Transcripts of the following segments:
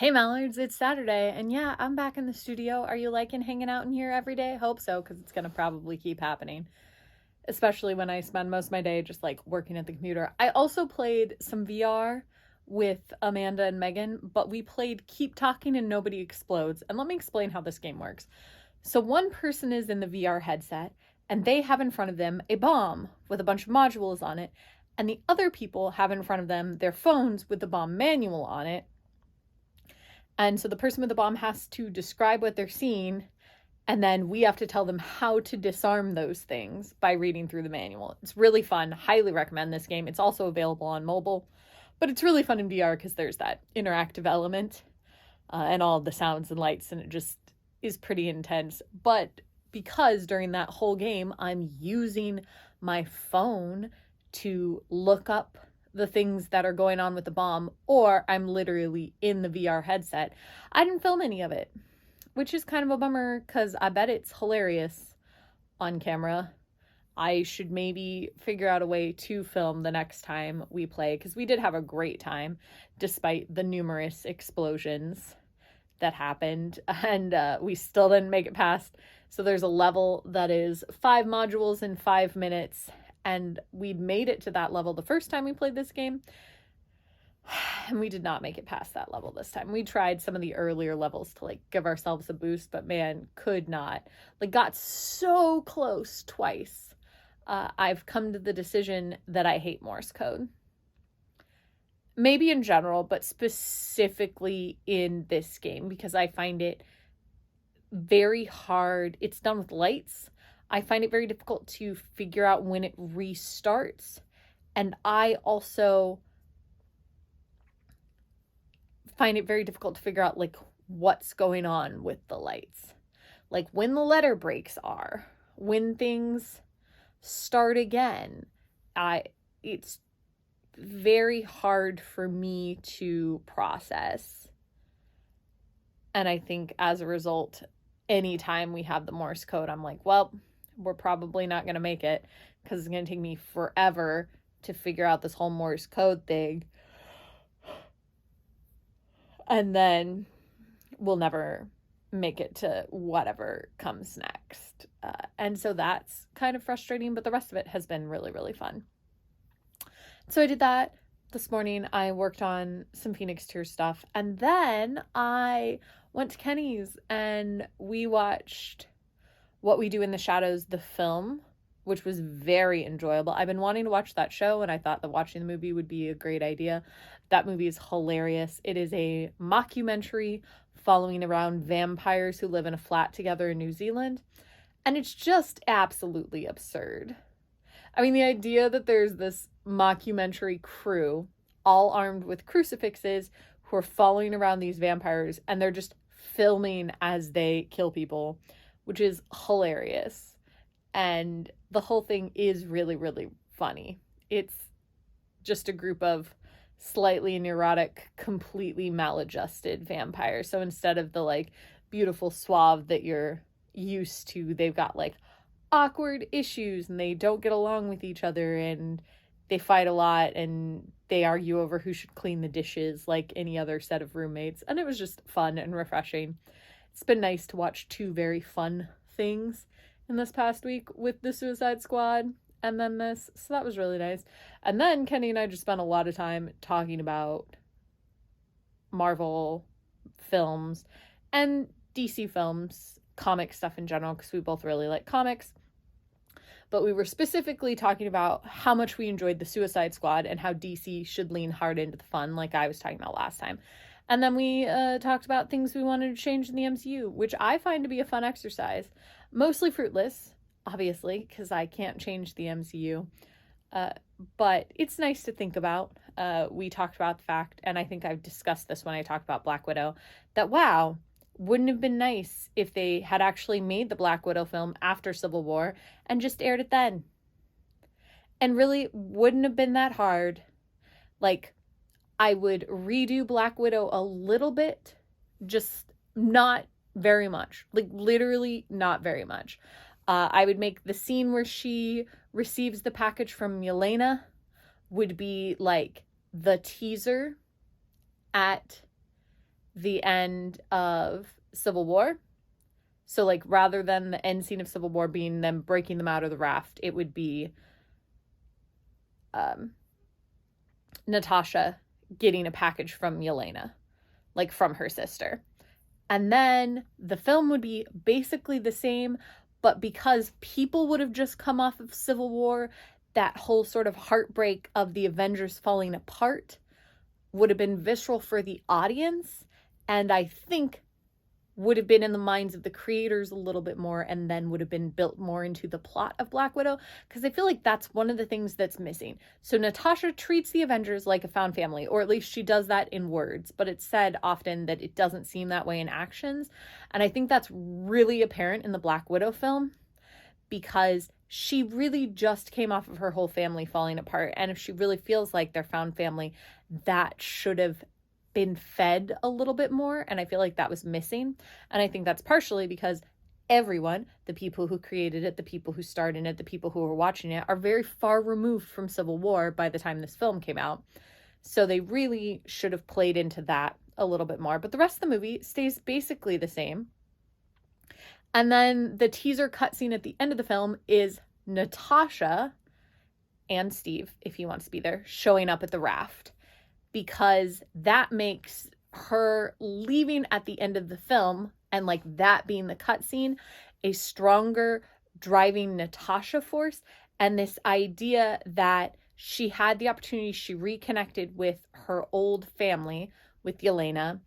Hey Mallards, it's Saturday, and yeah, I'm back in the studio. Are you liking hanging out in here every day? Hope so, because it's gonna probably keep happening, especially when I spend most of my day just like working at the computer. I also played some VR with Amanda and Megan, but we played Keep Talking and Nobody Explodes. And let me explain how this game works. So, one person is in the VR headset, and they have in front of them a bomb with a bunch of modules on it, and the other people have in front of them their phones with the bomb manual on it. And so the person with the bomb has to describe what they're seeing, and then we have to tell them how to disarm those things by reading through the manual. It's really fun. Highly recommend this game. It's also available on mobile, but it's really fun in VR because there's that interactive element and all the sounds and lights, and it just is pretty intense. But because during that whole game, I'm using my phone to look up the things that are going on with the bomb, or I'm literally in the VR headset, I didn't film any of it, which is kind of a bummer because I bet it's hilarious on camera. I should maybe figure out a way to film the next time we play, because we did have a great time despite the numerous explosions that happened, and we still didn't make it past. So there's a level that is 5 modules in 5 minutes, and we made it to that level the first time we played this game, and we did not make it past that level this time. We tried some of the earlier levels to like give ourselves a boost, but man, could not. Like, got so close twice. I've come to the decision that I hate Morse code. Maybe in general, but specifically in this game, because I find it very hard. It's done with lights. I find it very difficult to figure out when it restarts. And I also find it very difficult to figure out like what's going on with the lights. Like when the letter breaks are, when things start again. It's very hard for me to process. And I think as a result, anytime we have the Morse code, I'm like, well, we're probably not going to make it because it's going to take me forever to figure out this whole Morse code thing. And then we'll never make it to whatever comes next. And so that's kind of frustrating, but the rest of it has been really, really fun. So I did that this morning. I worked on some Phoenix Tour stuff, and then I went to Kenny's and we watched What We Do in the Shadows, the film, which was very enjoyable. I've been wanting to watch that show, and I thought that watching the movie would be a great idea. That movie is hilarious. It is a mockumentary following around vampires who live in a flat together in New Zealand, and it's just absolutely absurd. I mean, the idea that there's this mockumentary crew all armed with crucifixes who are following around these vampires, and they're just filming as they kill people, which is hilarious. And the whole thing is really, really funny. It's just a group of slightly neurotic, completely maladjusted vampires. So instead of the like beautiful suave that you're used to, they've got like awkward issues, and they don't get along with each other, and they fight a lot, and they argue over who should clean the dishes like any other set of roommates. And it was just fun and refreshing. It's been nice to watch two very fun things in this past week with the Suicide Squad and then this. So that was really nice. And then Kenny and I just spent a lot of time talking about Marvel films and DC films, comic stuff in general, because we both really like comics. But we were specifically talking about how much we enjoyed the Suicide Squad and how DC should lean hard into the fun, like I was talking about last time. And then we talked about things we wanted to change in the MCU, which I find to be a fun exercise. Mostly fruitless, obviously, because I can't change the MCU. But it's nice to think about. We talked about the fact, and I think I've discussed this when I talked about Black Widow, that wow, wouldn't have been nice if they had actually made the Black Widow film after Civil War and just aired it then. And really wouldn't have been that hard. Like, I would redo Black Widow a little bit, just not very much. Like, literally not very much. I would make the scene where she receives the package from Yelena would be like the teaser at the end of Civil War. So, like, rather than the end scene of Civil War being them breaking them out of the raft, it would be Natasha getting a package from Yelena, like from her sister. And then the film would be basically the same, but because people would have just come off of Civil War, that whole sort of heartbreak of the Avengers falling apart would have been visceral for the audience, and I think would have been in the minds of the creators a little bit more, and then would have been built more into the plot of Black Widow, because I feel like that's one of the things that's missing. So Natasha treats the Avengers like a found family, or at least she does that in words, but it's said often that it doesn't seem that way in actions, and I think that's really apparent in the Black Widow film, because she really just came off of her whole family falling apart, and if she really feels like they're found family, that should have been fed a little bit more, and I feel like that was missing. And I think that's partially because everyone, the people who created it, the people who starred in it, the people who were watching it, are very far removed from Civil War by the time this film came out. So they really should have played into that a little bit more. But the rest of the movie stays basically the same. And then the teaser cutscene at the end of the film is Natasha and Steve, if he wants to be there, showing up at the raft, because that makes her leaving at the end of the film, and like that being the cutscene, a stronger driving Natasha force. And this idea that she had the opportunity, she reconnected with her old family, with Yelena,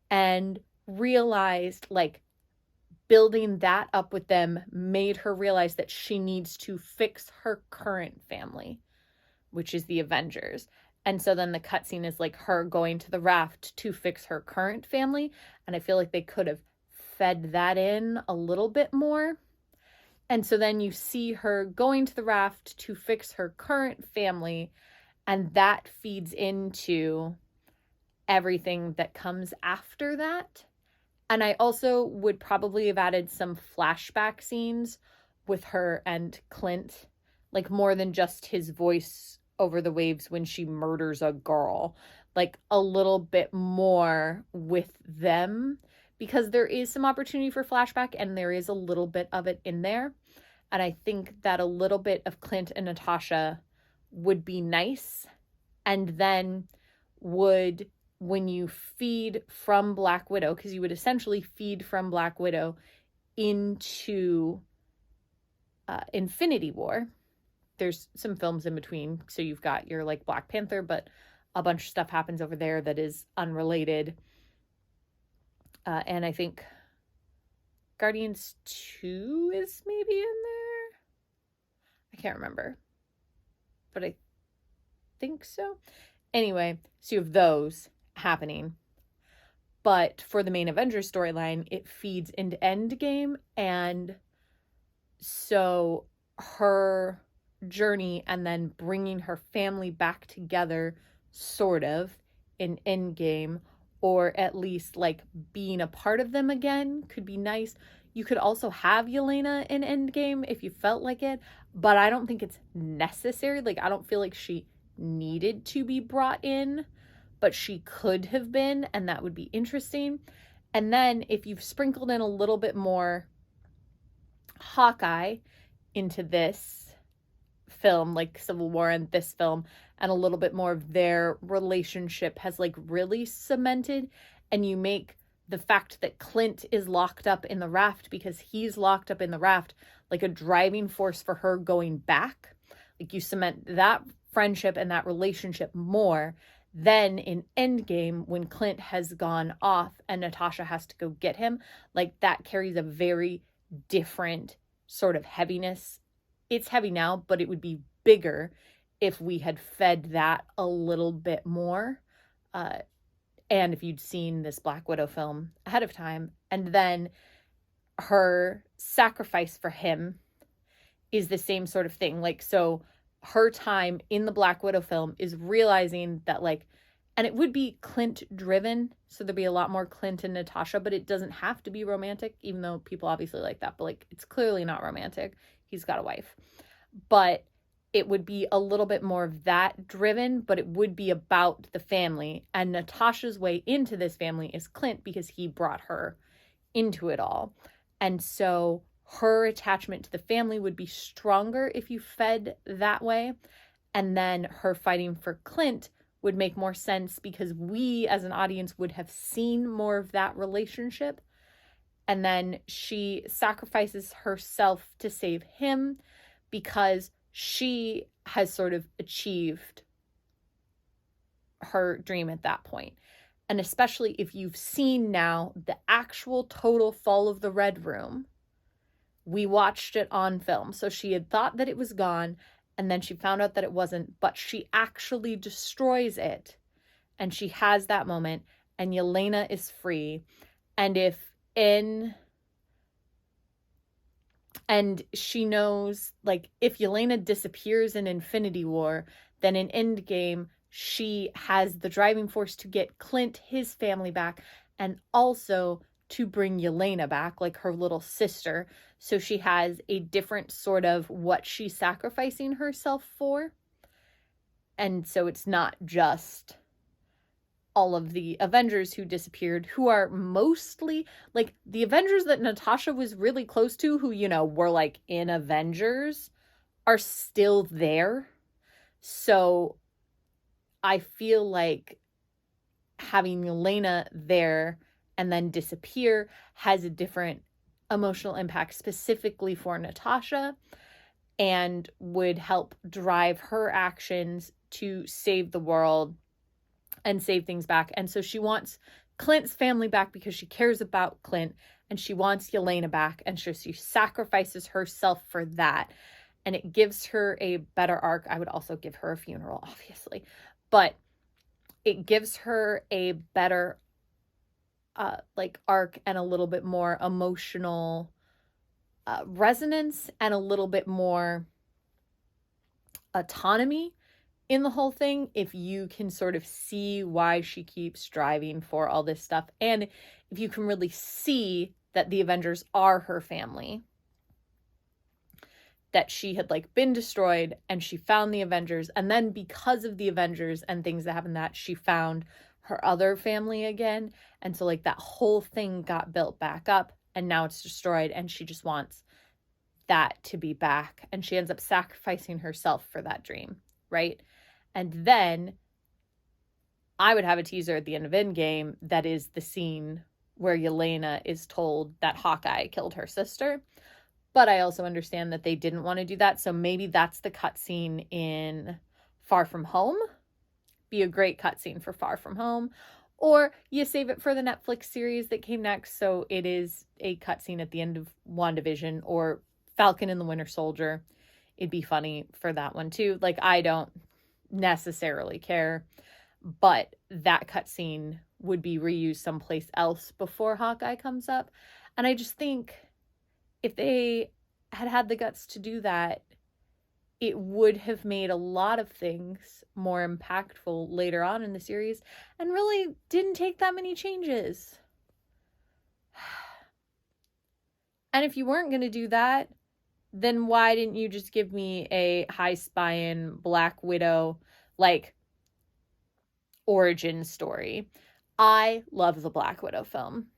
and realized like building that up with them made her realize that she needs to fix her current family, which is the Avengers. And so then the cutscene is like her going to the raft to fix her current family. And I feel like they could have fed that in a little bit more. And so then you see her going to the raft to fix her current family. And that feeds into everything that comes after that. And I also would probably have added some flashback scenes with her and Clint, like more than just his voice over the waves when she murders a girl, like a little bit more with them, because there is some opportunity for flashback and there is a little bit of it in there. And I think that a little bit of Clint and Natasha would be nice. And then would, when you feed from Black Widow, because you would essentially feed from Black Widow into Infinity War. There's some films in between, so you've got your like Black Panther, but a bunch of stuff happens over there that is unrelated. And I think Guardians 2 is maybe in there. I can't remember, but I think so. Anyway, so you have those happening. But for the main Avengers storyline, it feeds into Endgame, and so her journey and then bringing her family back together sort of in Endgame, or at least like being a part of them again, could be nice. You could also have Yelena in Endgame if you felt like it, but I don't think it's necessary. Like, I don't feel like she needed to be brought in, but she could have been, and that would be interesting. And then if you've sprinkled in a little bit more Hawkeye into this film, like Civil War and this film, and a little bit more of their relationship has like really cemented, and you make the fact that Clint is locked up in the raft because he's locked up in the raft like a driving force for her going back, like you cement that friendship and that relationship more. Then in Endgame, when Clint has gone off and Natasha has to go get him, like that carries a very different sort of heaviness. It's heavy now, but it would be bigger if we had fed that a little bit more. And if you'd seen this Black Widow film ahead of time, and then her sacrifice for him is the same sort of thing. Like, so her time in the Black Widow film is realizing that, like, and it would be Clint driven, so there'd be a lot more Clint and Natasha, but it doesn't have to be romantic, even though people obviously like that, but like, it's clearly not romantic. He's got a wife. But it would be a little bit more of that driven, but it would be about the family. And Natasha's way into this family is Clint, because he brought her into it all. And so her attachment to the family would be stronger if you fed that way. And then her fighting for Clint would make more sense because we as an audience would have seen more of that relationship. And then she sacrifices herself to save him because she has sort of achieved her dream at that point. And especially if you've seen now the actual total fall of the Red Room, we watched it on film. So she had thought that it was gone, and then she found out that it wasn't, but she actually destroys it. And she has that moment, and Yelena is free. And and she knows, like, if Yelena disappears in Infinity War, then in Endgame, she has the driving force to get Clint, his family back, and also to bring Yelena back, like her little sister. So she has a different sort of what she's sacrificing herself for. And so it's not just all of the Avengers who disappeared, who are mostly like the Avengers that Natasha was really close to, who, you know, were like in Avengers, are still there. So I feel like having Yelena there and then disappear has a different emotional impact specifically for Natasha, and would help drive her actions to save the world and save things back. And so she wants Clint's family back because she cares about Clint, and she wants Yelena back, and so she sacrifices herself for that. And it gives her a better arc. I would also give her a funeral, obviously, but it gives her a better like arc and a little bit more emotional resonance and a little bit more autonomy in the whole thing, if you can sort of see why she keeps striving for all this stuff, and if you can really see that the Avengers are her family, that she had like been destroyed and she found the Avengers, and then because of the Avengers and things that happened, that she found her other family again. And so like that whole thing got built back up, and now it's destroyed, and she just wants that to be back, and she ends up sacrificing herself for that dream, right? And then I would have a teaser at the end of Endgame that is the scene where Yelena is told that Hawkeye killed her sister. But I also understand that they didn't want to do that, so maybe that's the cutscene in Far From Home. Be a great cutscene for Far From Home. Or you save it for the Netflix series that came next, so it is a cutscene at the end of WandaVision, or Falcon and the Winter Soldier. It'd be funny for that one too. Like, I don't necessarily care, but that cutscene would be reused someplace else before Hawkeye comes up. And I just think if they had had the guts to do that, it would have made a lot of things more impactful later on in the series, and really didn't take that many changes. And if you weren't going to do that, then why didn't you just give me a high spine Black Widow like origin story? I love the Black Widow film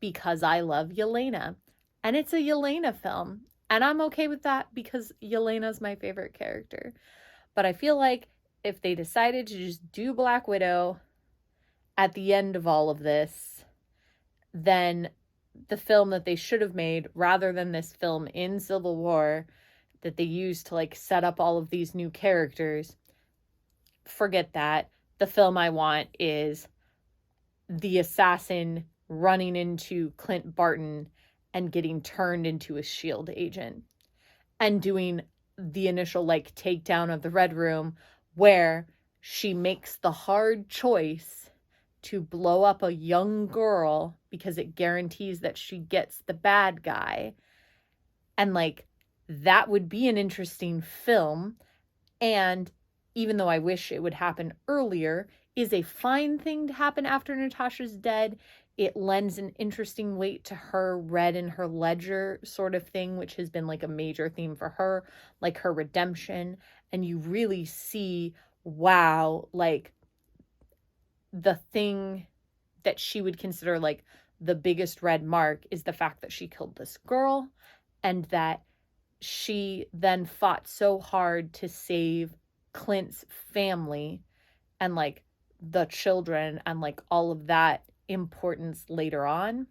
because I love Yelena, and it's a Yelena film, and I'm okay with that because Yelena's my favorite character. But I feel like if they decided to just do Black Widow at the end of all of this, then the film that they should have made, rather than this film in Civil War that they used to like set up all of these new characters, forget that. The film I want is the assassin running into Clint Barton and getting turned into a SHIELD agent, and doing the initial like takedown of the Red Room, where she makes the hard choice to blow up a young girl because it guarantees that she gets the bad guy. And like, that would be an interesting film. And even though I wish it would happen earlier, is a fine thing to happen after Natasha's dead. it lends an interesting weight to her red in her ledger sort of thing, which has been like a major theme for her, like her redemption. And you really see, wow, like the thing that she would consider like the biggest red mark is the fact that she killed this girl, and that she then fought so hard to save Clint's family and like the children and like all of that importance later on.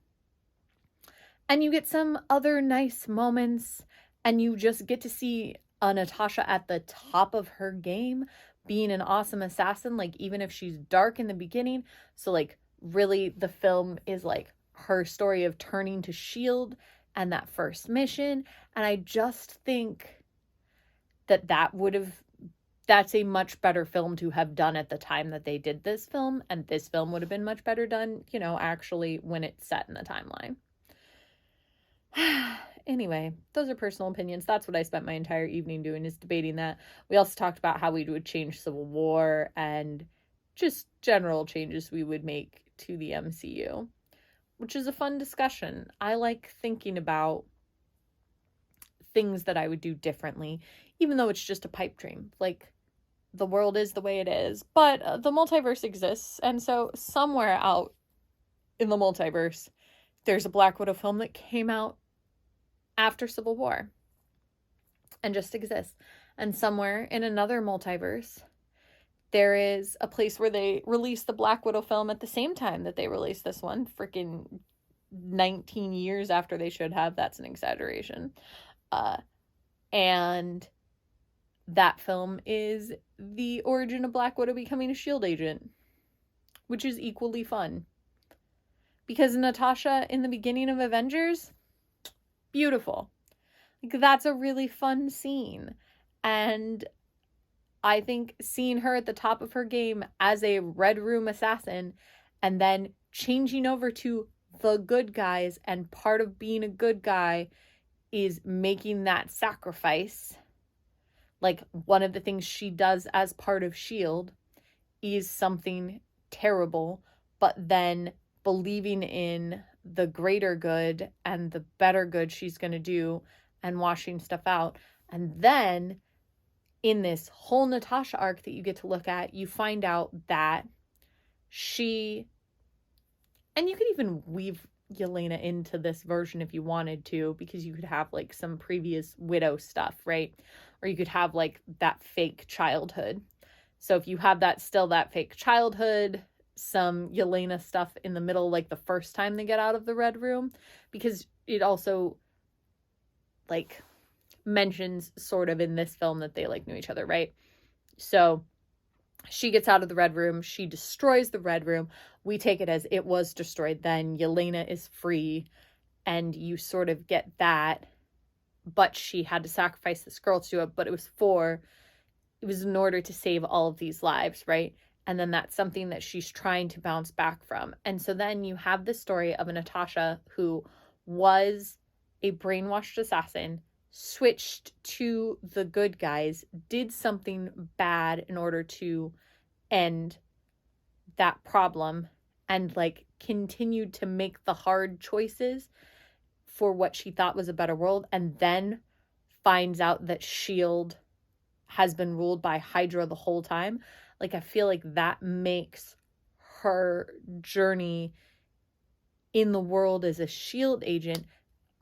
And you get some other nice moments, and you just get to see a Natasha at the top of her game, being an awesome assassin, like even if she's dark in the beginning. So like really the film is like her story of turning to shield and that first mission. And I just think that that's a much better film to have done at the time that they did this film, and this film would have been much better done, you know, actually when it's set in the timeline. Anyway, those are personal opinions. That's what I spent my entire evening doing, is debating that. We also talked about how we would change Civil War and just general changes we would make to the MCU, which is a fun discussion. I like thinking about things that I would do differently, even though it's just a pipe dream. Like, the world is the way it is, but the multiverse exists, and so somewhere out in the multiverse, there's a Black Widow film that came out after Civil War and just exists. And somewhere in another multiverse, there is a place where they release the Black Widow film at the same time that they released this one, freaking 19 years after they should have. That's an exaggeration. And that film is the origin of Black Widow becoming a S.H.I.E.L.D. agent, which is equally fun. Because Natasha in the beginning of Avengers, beautiful. Like, that's a really fun scene. And I think seeing her at the top of her game as a Red Room assassin and then changing over to the good guys, and part of being a good guy is making that sacrifice. Like, one of the things she does as part of S.H.I.E.L.D. is something terrible, but then believing in the greater good and the better good she's going to do and washing stuff out. And then in this whole Natasha arc that you get to look at, you find out that she, and you could even weave Yelena into this version if you wanted to, because you could have like some previous Widow stuff, right? Or you could have like that fake childhood. So if you have that, still that fake childhood, some Yelena stuff in the middle, like the first time they get out of the Red Room, because it also like mentions sort of in this film that they like knew each other, right? So she gets out of the Red Room, she destroys the Red Room. We take it as it was destroyed then. Yelena is free, and you sort of get that, but she had to sacrifice this girl to it, but it was in order to save all of these lives, right? And then that's something that she's trying to bounce back from. And so then you have this story of a Natasha who was a brainwashed assassin, switched to the good guys, did something bad in order to end that problem, and like continued to make the hard choices for what she thought was a better world, and then finds out that S.H.I.E.L.D. has been ruled by Hydra the whole time. Like, I feel like that makes her journey in the world as a S.H.I.E.L.D. agent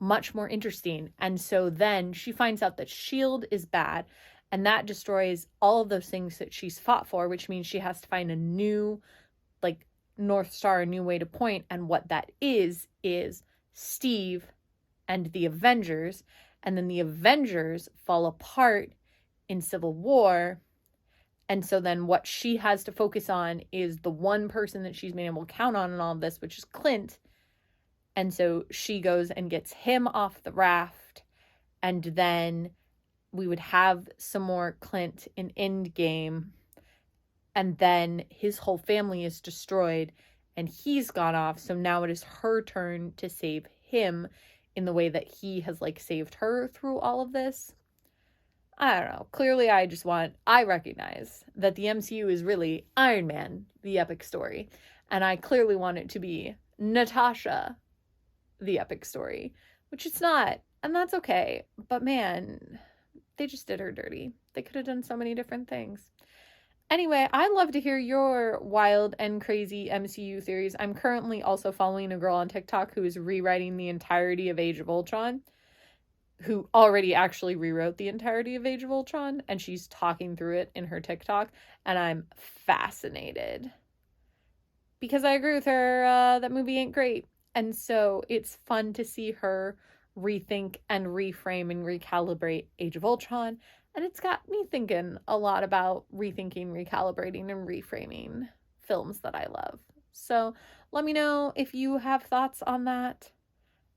much more interesting. And so then she finds out that S.H.I.E.L.D. is bad, and that destroys all of those things that she's fought for, which means she has to find a new, like, North Star, a new way to point. And what that is Steve and the Avengers. And then the Avengers fall apart in Civil War. And so then what she has to focus on is the one person that she's been able to count on in all of this, which is Clint. And so she goes and gets him off the raft. And then we would have some more Clint in Endgame. And then his whole family is destroyed and he's gone off. So now it is her turn to save him in the way that he has like saved her through all of this. I don't know. Clearly, I recognize that the MCU is really Iron Man, the epic story. And I clearly want it to be Natasha, the epic story, which it's not, and that's okay. But man, they just did her dirty. They could have done so many different things. Anyway, I'd love to hear your wild and crazy MCU theories. I'm currently also following a girl on TikTok who is rewriting the entirety of Age of Ultron, who already actually rewrote the entirety of Age of Ultron, and she's talking through it in her TikTok, and I'm fascinated. Because I agree with her, that movie ain't great. And so it's fun to see her rethink and reframe and recalibrate Age of Ultron. And it's got me thinking a lot about rethinking, recalibrating, and reframing films that I love. So let me know if you have thoughts on that,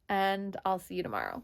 and I'll see you tomorrow.